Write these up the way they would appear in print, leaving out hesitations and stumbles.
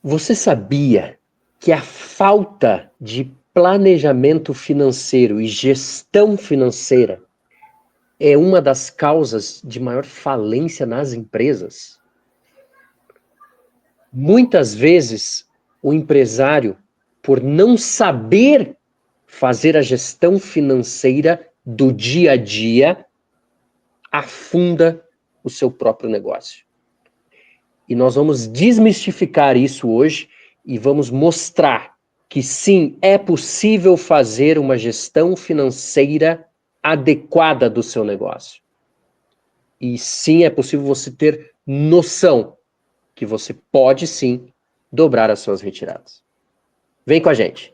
Você sabia que a falta de planejamento financeiro e gestão financeira é uma das causas de maior falência nas empresas? Muitas vezes, o empresário, por não saber fazer a gestão financeira do dia a dia, afunda o seu próprio negócio. E nós vamos desmistificar isso hoje e vamos mostrar que sim, é possível fazer uma gestão financeira adequada do seu negócio. E sim, é possível você ter noção que você pode sim dobrar as suas retiradas. Vem com a gente.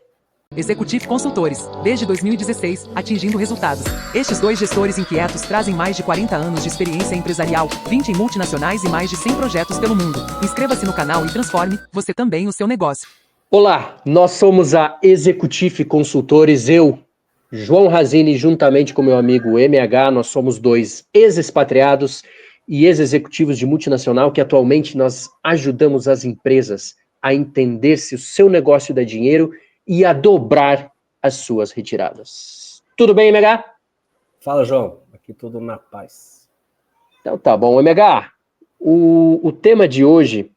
Executive Consultores, desde 2016, atingindo resultados. Estes dois gestores inquietos trazem mais de 40 anos de experiência empresarial, 20 em multinacionais e mais de 100 projetos pelo mundo. Inscreva-se no canal e transforme, você também, o seu negócio. Olá, nós somos a Executive Consultores, eu, João Razini, juntamente com meu amigo MH, nós somos dois ex-expatriados e ex-executivos de multinacional que atualmente nós ajudamos as empresas a entender se o seu negócio dá dinheiro e a dobrar as suas retiradas. Tudo bem, MH? Fala, João. Aqui tudo na paz. Então tá bom, MH. O tema de hoje,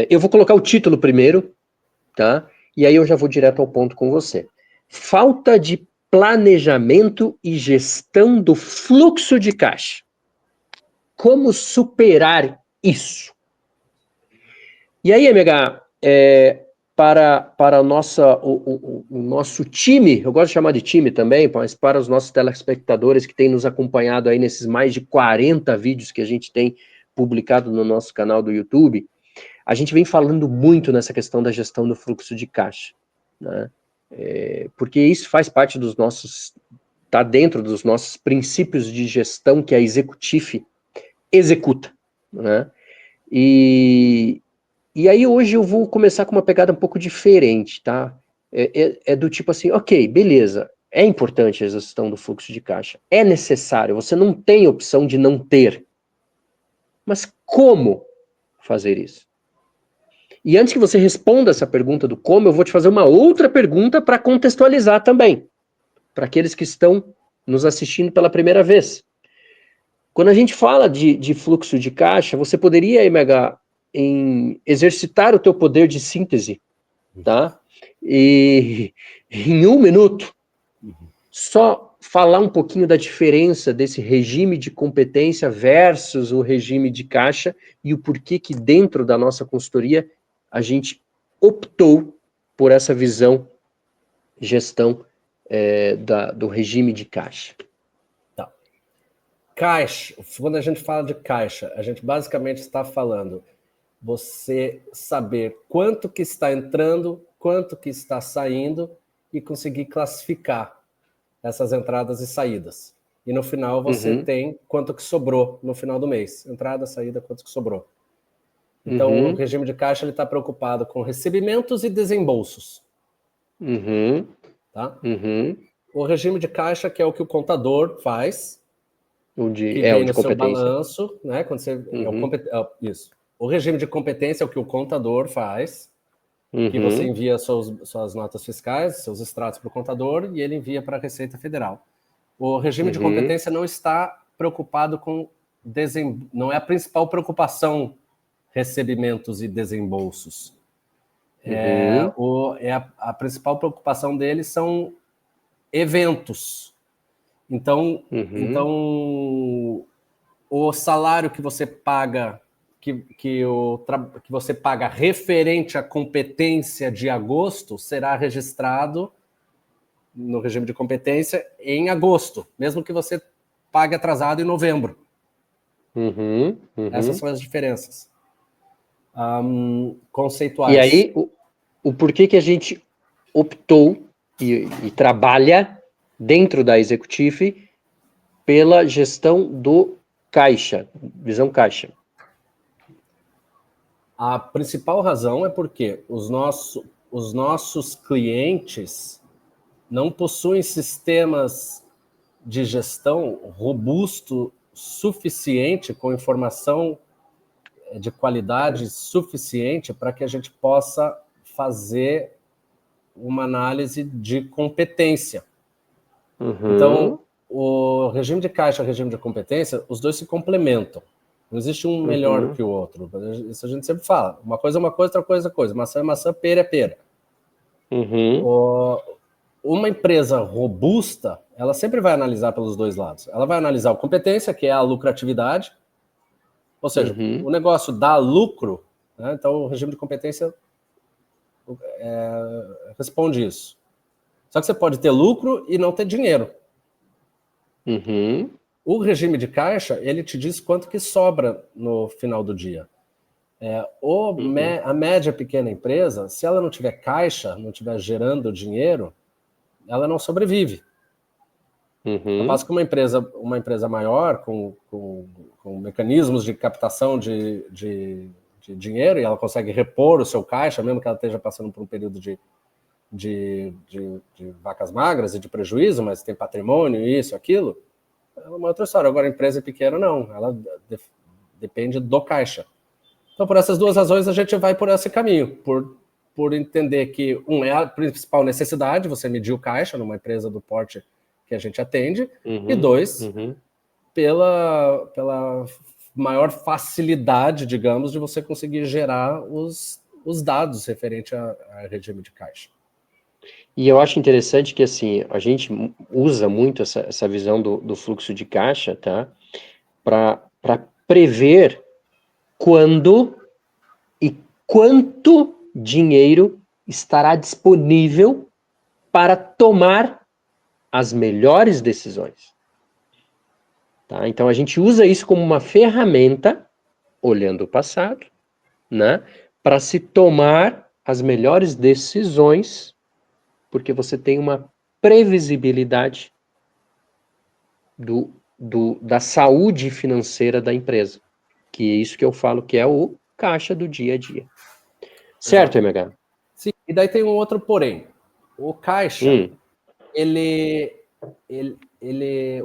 eu vou colocar o título primeiro, tá? E aí eu já vou direto ao ponto com você. Falta de planejamento e gestão do fluxo de caixa. Como superar isso? E aí, MH, para o nosso time, eu gosto de chamar de time também, mas para os nossos telespectadores que têm nos acompanhado aí nesses mais de 40 vídeos que a gente tem publicado no nosso canal do YouTube, a gente vem falando muito nessa questão da gestão do fluxo de caixa, né? Porque isso faz parte dos nossos, está dentro dos nossos princípios de gestão que a Executive executa, né? E aí hoje eu vou começar com uma pegada um pouco diferente, tá? É do tipo assim, ok, beleza, é importante a gestão do fluxo de caixa, é necessário, você não tem opção de não ter, mas como fazer isso? E antes que você responda essa pergunta do como, eu vou te fazer uma outra pergunta para contextualizar também, para aqueles que estão nos assistindo pela primeira vez. Quando a gente fala de fluxo de caixa, você poderia, MH, exercitar o teu poder de síntese, tá? E em um minuto, só falar um pouquinho da diferença desse regime de competência versus o regime de caixa e o porquê que dentro da nossa consultoria a gente optou por essa visão gestão do regime de caixa. Tá. Caixa, quando a gente fala de caixa, a gente basicamente está falando você saber quanto que está entrando, quanto que está saindo e conseguir classificar essas entradas e saídas. E no final você tem quanto que sobrou no final do mês. Entrada, saída, quanto que sobrou. Então, o regime de caixa está preocupado com recebimentos e desembolsos. Tá? O regime de caixa, que é o que o contador faz, que vem no seu balanço, né? Quando você, isso. O regime de competência é o que o contador faz, que você envia suas notas fiscais, seus extratos para o contador, e ele envia para a Receita Federal. O regime de competência não está preocupado com... Não é a principal preocupação recebimentos e desembolsos. A principal preocupação deles são eventos. Então, o salário que você paga, que você paga referente à competência de agosto, será registrado no regime de competência em agosto, mesmo que você pague atrasado em novembro. Essas são as diferenças conceituais. E aí, o porquê que a gente optou e trabalha dentro da Executive pela gestão do caixa, visão caixa? A principal razão é porque os nossos clientes não possuem sistemas de gestão robusto suficiente com informação de qualidade suficiente para que a gente possa fazer uma análise de competência. Então, o regime de caixa e o regime de competência, os dois se complementam. Não existe um melhor do que o outro. Isso a gente sempre fala. Uma coisa é uma coisa, outra coisa é coisa. Maçã é maçã, pera é pera. Uma empresa robusta, ela sempre vai analisar pelos dois lados. Ela vai analisar a competência, que é a lucratividade. Ou seja, o negócio dá lucro, né? Então o regime de competência responde isso. Só que você pode ter lucro e não ter dinheiro. O regime de caixa, ele te diz quanto que sobra no final do dia. A média pequena empresa, se ela não tiver caixa, não tiver gerando dinheiro, ela não sobrevive. Ao passo que uma empresa maior, com mecanismos de captação de dinheiro, e ela consegue repor o seu caixa, mesmo que ela esteja passando por um período de vacas magras e de prejuízo, mas tem patrimônio, isso, aquilo, é uma outra história. Agora, a empresa pequena, não. Ela depende do caixa. Então, por essas duas razões, a gente vai por esse caminho. Por entender que, é a principal necessidade, você medir o caixa numa empresa do porte que a gente atende, e dois, pela maior facilidade, digamos, de você conseguir gerar os dados referente a regime de caixa. E eu acho interessante que, assim, a gente usa muito essa visão do fluxo de caixa, tá? Para prever quando e quanto dinheiro estará disponível para tomar as melhores decisões. Tá? Então, a gente usa isso como uma ferramenta, olhando o passado, né? Para se tomar as melhores decisões, porque você tem uma previsibilidade da saúde financeira da empresa, que é isso que eu falo que é o caixa do dia a dia. Certo, MH? Sim, e daí tem um outro porém. O caixa,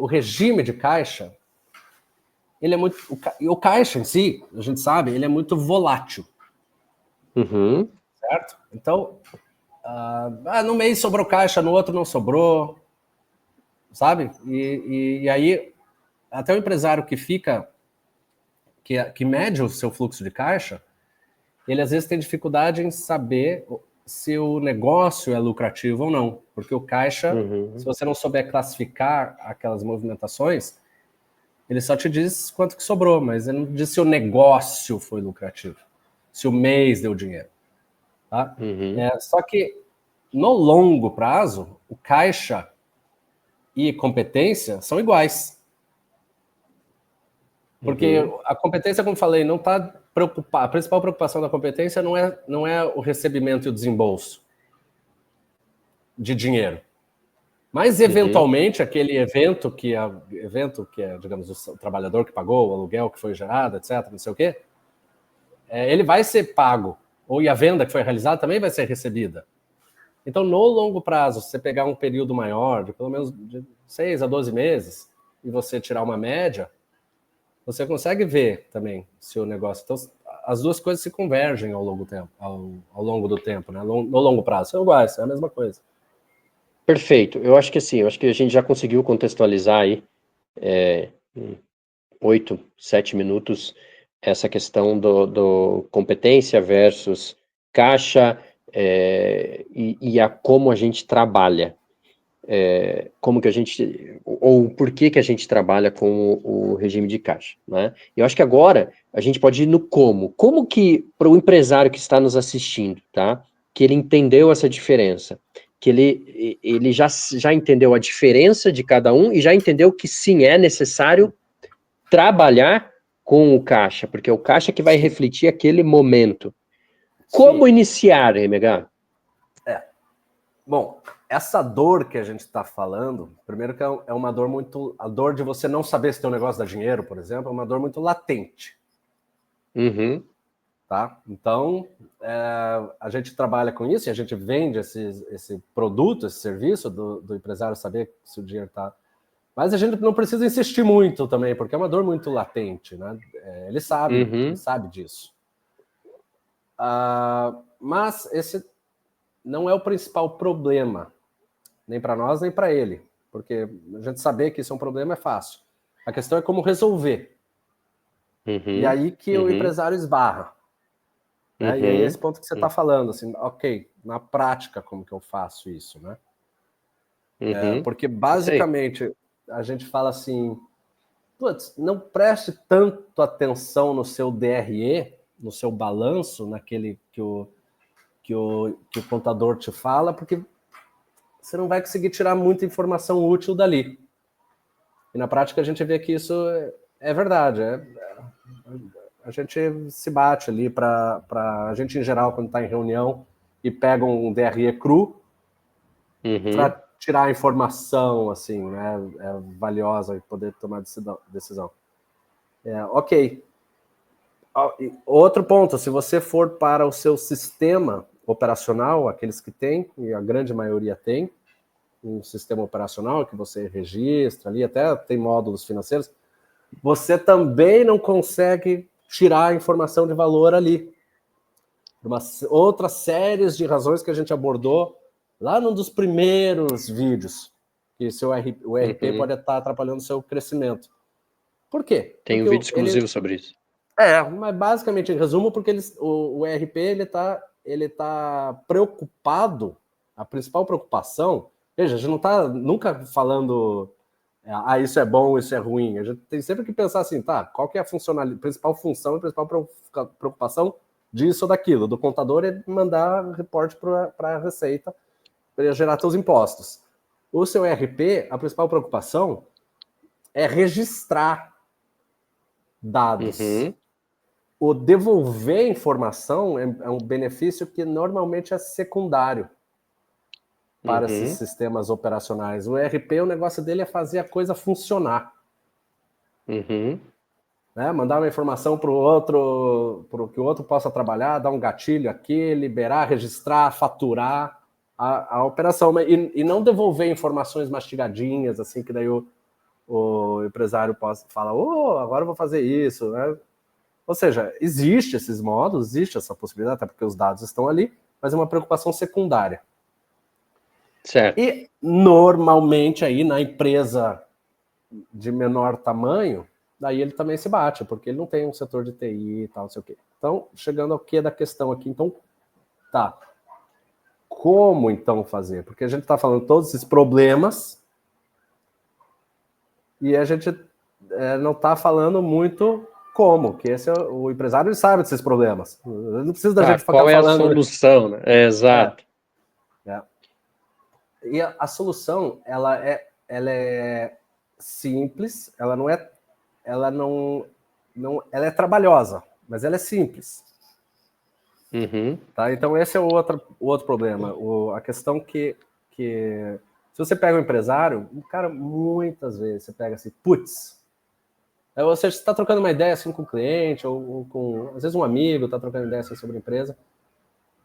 o regime de caixa, ele é muito... O caixa em si, a gente sabe, ele é muito volátil. Certo? Então, no mês sobrou caixa, no outro não sobrou, sabe? E aí, até o empresário que mede o seu fluxo de caixa, ele às vezes tem dificuldade em saber se o negócio é lucrativo ou não. Porque o caixa, se você não souber classificar aquelas movimentações, ele só te diz quanto que sobrou, mas ele não diz se o negócio foi lucrativo, se o mês deu dinheiro. Tá? Só que, no longo prazo, o caixa e competência são iguais. Porque a competência, como falei, não está preocupada. A principal preocupação da competência não é o recebimento e o desembolso de dinheiro. Mas, eventualmente, aquele evento que é, digamos, o trabalhador que pagou, o aluguel que foi gerado, etc., não sei o quê, ele vai ser pago. E a venda que foi realizada também vai ser recebida. Então, no longo prazo, se você pegar um período maior, de pelo menos de 6 a 12 meses, e você tirar uma média, você consegue ver também se o negócio... Então, as duas coisas se convergem ao longo do tempo, né? No longo prazo. São iguais, é a mesma coisa. Perfeito. Eu acho que assim, a gente já conseguiu contextualizar aí, 8, 7 minutos, essa questão do competência versus caixa, e como a gente trabalha. Como que a gente, ou por que a gente trabalha com o regime de caixa, né? Eu acho que agora a gente pode ir no como que, para o empresário que está nos assistindo, tá? Que ele entendeu essa diferença, que ele já entendeu a diferença de cada um e já entendeu que sim, é necessário trabalhar com o caixa, porque é o caixa que vai refletir aquele momento. Como iniciar, MH? Bom, essa dor que a gente está falando, primeiro que é uma dor muito... A dor de você não saber se teu negócio dá dinheiro, por exemplo, é uma dor muito latente. Tá? Então, a gente trabalha com isso e a gente vende esse produto, esse serviço do empresário saber se o dinheiro está Mas a gente não precisa insistir muito também, porque é uma dor muito latente, né? Ele sabe disso. Mas esse não é o principal problema, nem para nós, nem para ele. Porque a gente saber que isso é um problema é fácil. A questão é como resolver. E aí que o empresário esbarra. Né? E aí esse ponto que você está falando, assim, ok, na prática, como que eu faço isso, né? Porque basicamente a gente fala assim, putz, não preste tanto atenção no seu DRE, no seu balanço, naquele que o contador te fala, porque você não vai conseguir tirar muita informação útil dali. E na prática a gente vê que isso é verdade. A gente se bate ali para a gente, em geral, quando está em reunião e pega um DRE cru, para tirar a informação assim, né, valiosa e poder tomar decisão. Ok. Outro ponto, se você for para o seu sistema operacional, aqueles que têm, e a grande maioria tem, um sistema operacional que você registra ali, até tem módulos financeiros, você também não consegue tirar a informação de valor ali. Outras séries de razões que a gente abordou lá num dos primeiros vídeos, que o RP pode estar atrapalhando o seu crescimento. Por quê? Tem um vídeo exclusivo sobre isso. Mas basicamente, em resumo, porque o RP ele tá preocupado, a principal preocupação, veja, a gente não está nunca falando isso é bom, isso é ruim, a gente tem sempre que pensar assim, qual que é a principal função, a principal preocupação disso ou daquilo, do contador é mandar reporte para a Receita, para gerar seus impostos. O seu RP, a principal preocupação é registrar dados. O devolver informação é um benefício que normalmente é secundário para esses sistemas operacionais. O ERP, o negócio dele é fazer a coisa funcionar. Né? Mandar uma informação para o outro, para que o outro possa trabalhar, dar um gatilho aqui, liberar, registrar, faturar a operação. E não devolver informações mastigadinhas, assim, que daí o empresário fala, agora eu vou fazer isso, né? Ou seja, existe esses modos, existe essa possibilidade, até porque os dados estão ali, mas é uma preocupação secundária. Certo. E, normalmente, aí na empresa de menor tamanho, daí ele também se bate, porque ele não tem um setor de TI e tal, não sei o quê. Então, chegando ao que da questão aqui, então, como então fazer? Porque a gente está falando todos esses problemas e a gente não está falando muito como, que o empresário sabe desses problemas. Não precisa da gente ficar falando. Qual é a solução, né? Exato. E a solução, ela é simples, ela é trabalhosa, mas ela é simples. Tá? Então esse é o outro problema. A questão que se você pega um empresário, cara, muitas vezes você pega assim, putz, ou seja, você está trocando uma ideia assim com o cliente, ou com, às vezes, um amigo está trocando ideia assim, sobre a empresa,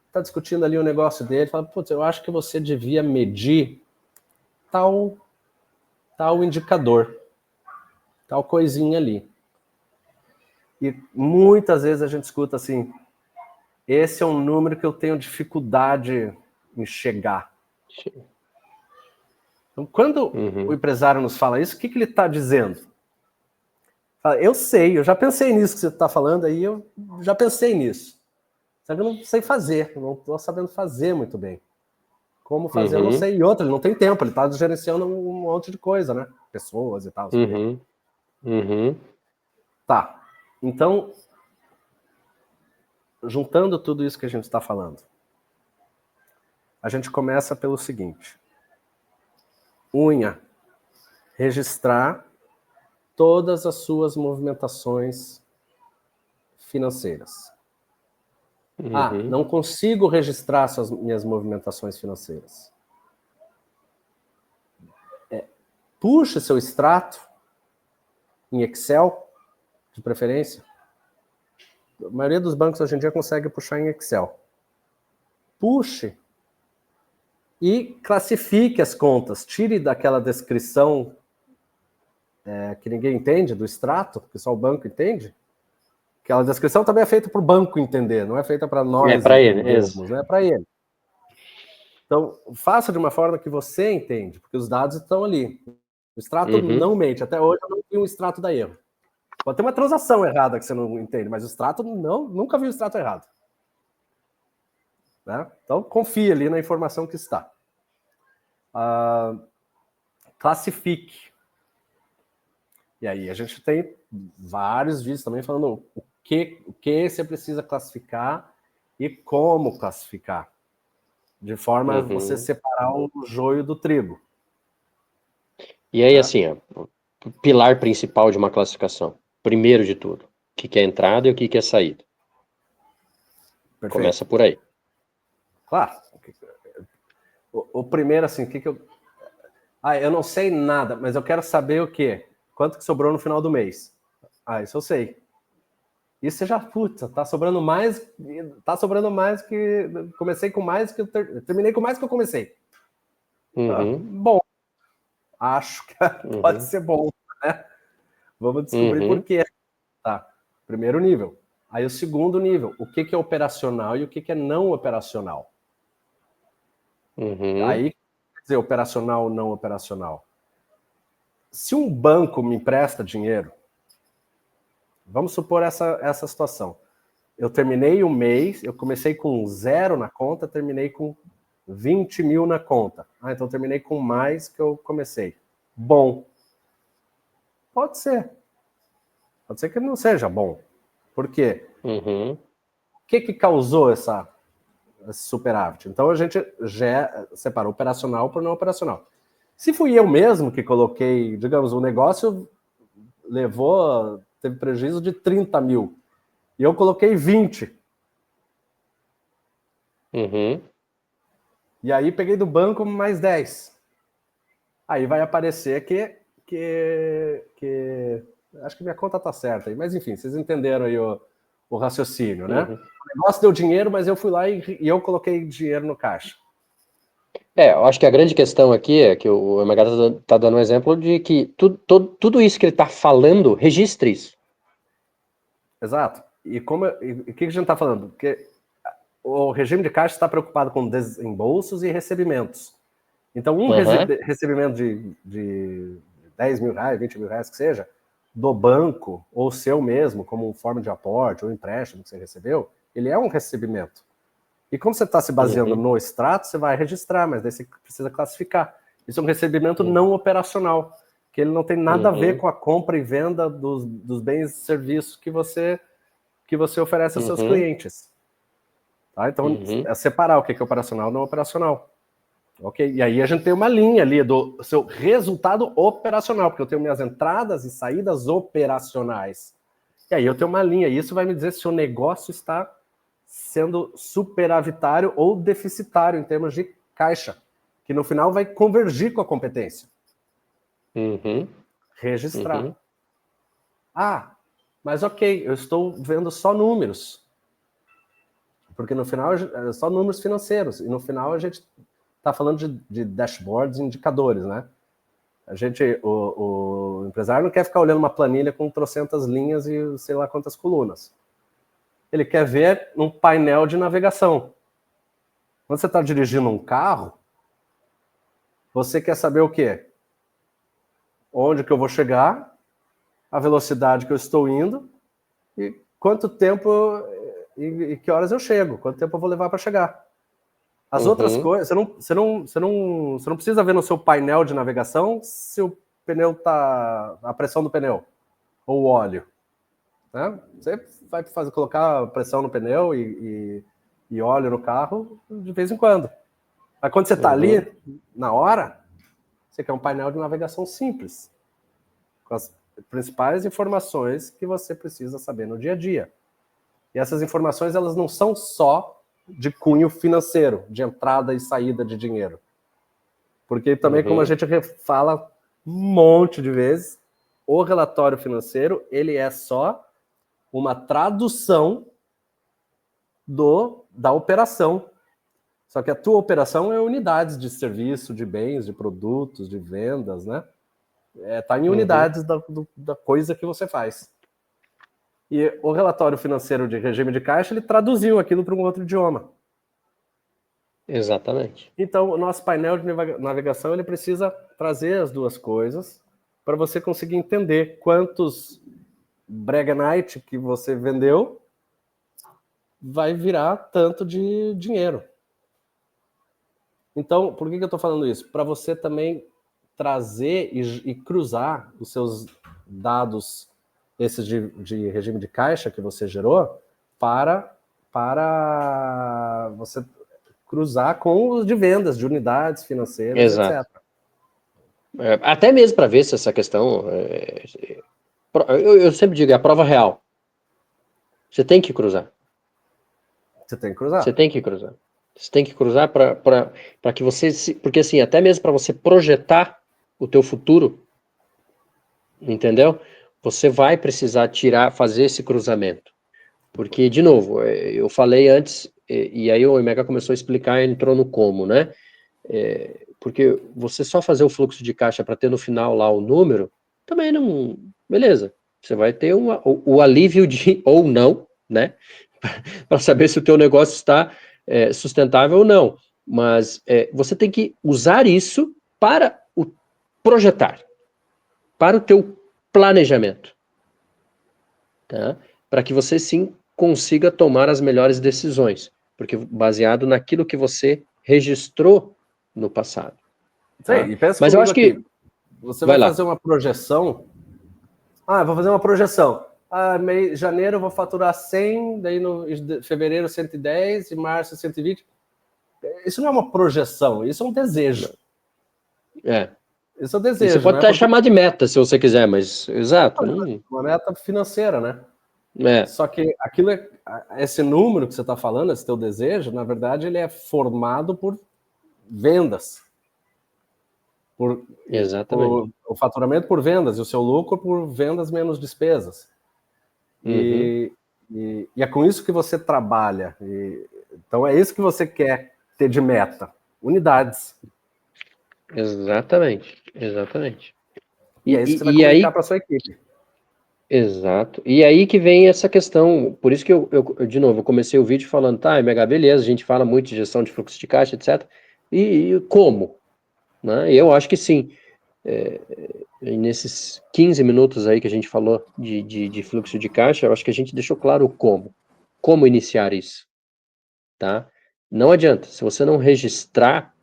está discutindo ali o negócio dele, fala, putz, eu acho que você devia medir tal indicador, tal coisinha ali. E muitas vezes a gente escuta assim, esse é um número que eu tenho dificuldade em chegar. Então, quando o empresário nos fala isso, o que ele está dizendo? Eu sei, eu já pensei nisso que você está falando aí, eu já pensei nisso. Só que eu não sei fazer, eu não estou sabendo fazer muito bem. Como fazer, eu não sei. E outra, ele não tem tempo, ele está gerenciando um monte de coisa, né? Pessoas e tal. Tá. Então, juntando tudo isso que a gente está falando, a gente começa pelo seguinte. Registrar todas as suas movimentações financeiras. Não consigo registrar minhas movimentações financeiras. Puxe seu extrato em Excel, de preferência. A maioria dos bancos hoje em dia consegue puxar em Excel. Puxe e classifique as contas. Tire daquela descrição que ninguém entende, do extrato, que só o banco entende. Aquela descrição também é feita para o banco entender, não é feita para nós. É para ele, mesmo. Não é para ele. Então, faça de uma forma que você entende, porque os dados estão ali. O extrato não mente. Até hoje eu não vi um extrato dar erro. Pode ter uma transação errada que você não entende, mas o extrato nunca vi o extrato errado. Né? Então, confie ali na informação que está. Classifique. E aí a gente tem vários vídeos também falando o que você precisa classificar e como classificar. De forma a você separar o joio do trigo. E aí, assim, ó, o pilar principal de uma classificação. Primeiro de tudo, o que é entrada e o que é saída. Perfeito. Começa por aí. Claro. O primeiro, assim, eu não sei nada, mas eu quero saber o quê? Quanto que sobrou no final do mês? Isso eu sei. Isso você já, tá sobrando mais que... Comecei com mais que... Terminei com mais que eu comecei. Bom, acho que pode ser bom, né? Vamos descobrir por quê. Tá, primeiro nível. Aí o segundo nível, o que é operacional e o que é não operacional. Aí, quer dizer, operacional ou não operacional. Se um banco me empresta dinheiro, vamos supor essa situação. Eu terminei o mês, eu comecei com 0 na conta, terminei com 20 mil na conta. Então terminei com mais que eu comecei. Bom. Pode ser. Pode ser que não seja bom. Por quê? O que causou esse superávit? Então a gente já separa operacional por não operacional. Se fui eu mesmo que coloquei, digamos, o negócio teve prejuízo de 30 mil. E eu coloquei 20. E aí peguei do banco mais 10. Aí vai aparecer que acho que minha conta tá certa aí. Mas enfim, vocês entenderam aí o raciocínio, né? O negócio deu dinheiro, mas eu fui lá e eu coloquei dinheiro no caixa. Eu acho que a grande questão aqui é que o MH está dando um exemplo de que tudo isso que ele está falando, registre isso. Exato. E o que a gente está falando? Porque o regime de caixa está preocupado com desembolsos e recebimentos. Então, recebimento de 10 mil reais, 20 mil reais, que seja, do banco, ou seu mesmo, como forma de aporte ou empréstimo que você recebeu, ele é um recebimento. E como você está se baseando no extrato, você vai registrar, mas daí você precisa classificar. Isso é um recebimento não operacional, que ele não tem nada a ver com a compra e venda dos bens e serviços que você oferece aos seus clientes. Tá? Então, é separar o que é operacional e não operacional. Ok? E aí a gente tem uma linha ali do seu resultado operacional, porque eu tenho minhas entradas e saídas operacionais. E aí eu tenho uma linha, e isso vai me dizer se o negócio está sendo superavitário ou deficitário em termos de caixa, que no final vai convergir com a competência. Registrar. Mas ok, eu estou vendo só números. Porque no final é só números financeiros, e no final a gente está falando de dashboards e indicadores, né? O empresário não quer ficar olhando uma planilha com trocentas linhas e sei lá quantas colunas. Ele quer ver um painel de navegação. Quando você está dirigindo um carro, você quer saber o quê? Onde que eu vou chegar, a velocidade que eu estou indo e quanto tempo e que horas eu chego, quanto tempo eu vou levar para chegar. As outras coisas, você não precisa ver no seu painel de navegação se o pneu tá, a pressão do pneu ou o óleo. Né? Você vai colocar pressão no pneu e óleo no carro de vez em quando. Mas quando você está ali, na hora, você quer um painel de navegação simples, com as principais informações que você precisa saber no dia a dia. E essas informações, elas não são só de cunho financeiro, de entrada e saída de dinheiro. Porque também, como a gente fala um monte de vezes, o relatório financeiro, ele é só uma tradução da operação. Só que a tua operação é unidades de serviço, de bens, de produtos, de vendas, né? Está em unidades da coisa que você faz. E o relatório financeiro de regime de caixa, ele traduziu aquilo para um outro idioma. Exatamente. Então, o nosso painel de navegação, ele precisa trazer as duas coisas para você conseguir entender quantos Breganite que você vendeu vai virar tanto de dinheiro. Então, por que eu estou falando isso? Para você também trazer e cruzar os seus dados, esses de regime de caixa que você gerou, para você cruzar com os de vendas, de unidades financeiras, Exato. etc. Até mesmo para ver se essa questão... eu sempre digo, é a prova real. Você tem que cruzar. Você tem que cruzar. Você tem que cruzar. Você tem que cruzar para que você... Porque assim, até mesmo para você projetar o teu futuro, entendeu? Você vai precisar fazer esse cruzamento. Porque, de novo, eu falei antes, e aí o Emega começou a explicar e entrou no como, né? Porque você só fazer o fluxo de caixa para ter no final lá o número, também não... Beleza, você vai ter o alívio de, ou não, né? Para saber se o teu negócio está sustentável ou não. Mas você tem que usar isso para o projetar, para o teu planejamento, tá? Para que você sim consiga tomar as melhores decisões, porque baseado naquilo que você registrou no passado. Tá? Sim, e pensa mas eu acho aqui, que você vai fazer uma projeção. Eu vou fazer uma projeção. Janeiro eu vou faturar 100, daí no fevereiro 110, em março 120. Isso não é uma projeção, isso é um desejo. Isso é um desejo. E você pode até chamar de meta, se você quiser, mas exato. Uma meta financeira, né? Só que esse número que você está falando, esse teu desejo, na verdade, ele é formado por vendas. Exatamente. O faturamento por vendas e o seu lucro por vendas menos despesas. E é com isso que você trabalha. Então é isso que você quer ter de meta. Unidades. Exatamente. E é isso que você vai comunicar para a sua equipe. Exato. E aí que vem essa questão, por isso que eu de novo, eu comecei o vídeo falando, MH, beleza, a gente fala muito de gestão de fluxo de caixa, etc. E como? Né? Eu acho que sim. Nesses 15 minutos aí que a gente falou de fluxo de caixa, eu acho que a gente deixou claro o como iniciar isso, tá? Não adianta, se você não registrar,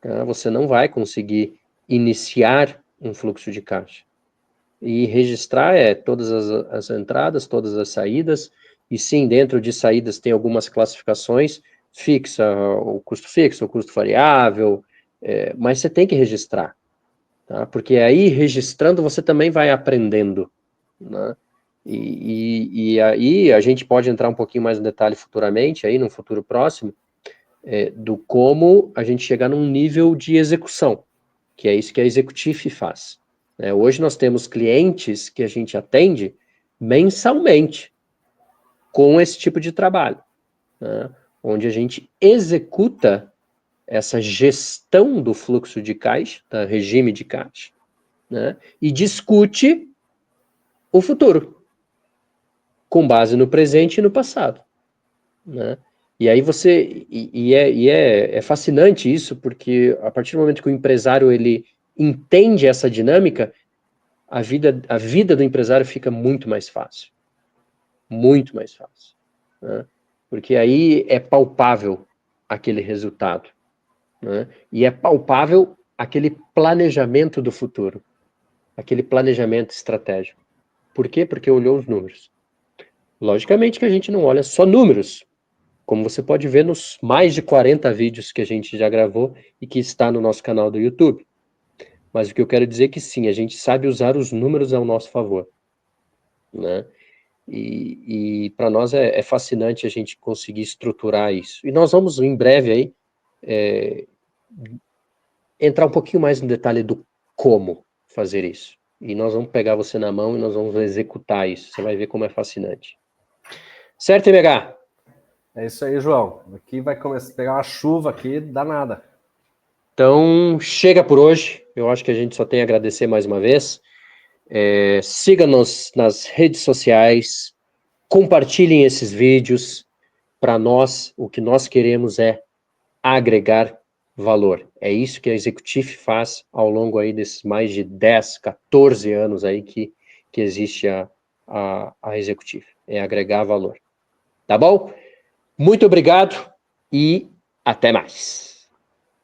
tá, você não vai conseguir iniciar um fluxo de caixa. E registrar todas as entradas, todas as saídas, e sim, dentro de saídas tem algumas classificações, fixa, o custo fixo, o custo variável, mas você tem que registrar. Tá? Porque aí, registrando, você também vai aprendendo, né? E aí a gente pode entrar um pouquinho mais no detalhe futuramente, aí no futuro próximo, do como a gente chegar num nível de execução, que é isso que a Executive faz. Hoje nós temos clientes que a gente atende mensalmente com esse tipo de trabalho, né? Onde a gente executa essa gestão do fluxo de caixa, tá? Regime de caixa, né? E discute o futuro, com base no presente e no passado, né? E aí é fascinante isso, porque a partir do momento que o empresário ele entende essa dinâmica, a vida do empresário fica muito mais fácil, né? Porque aí é palpável aquele resultado, né? E é palpável aquele planejamento do futuro, aquele planejamento estratégico. Por quê? Porque olhou os números. Logicamente que a gente não olha só números, como você pode ver nos mais de 40 vídeos que a gente já gravou e que está no nosso canal do YouTube. Mas o que eu quero dizer é que sim, a gente sabe usar os números ao nosso favor, né? E para nós é fascinante a gente conseguir estruturar isso. E nós vamos, em breve, aí, entrar um pouquinho mais no detalhe do como fazer isso. E nós vamos pegar você na mão e nós vamos executar isso. Você vai ver como é fascinante. Certo, MH? É isso aí, João. Aqui vai começar a pegar uma chuva aqui danada. Então, chega por hoje. Eu acho que a gente só tem a agradecer mais uma vez. Siga-nos nas redes sociais, compartilhem esses vídeos. Para nós, o que nós queremos é agregar valor. É isso que a Executive faz ao longo aí desses mais de 10, 14 anos aí que existe a Executive. É agregar valor. Tá bom? Muito obrigado e até mais.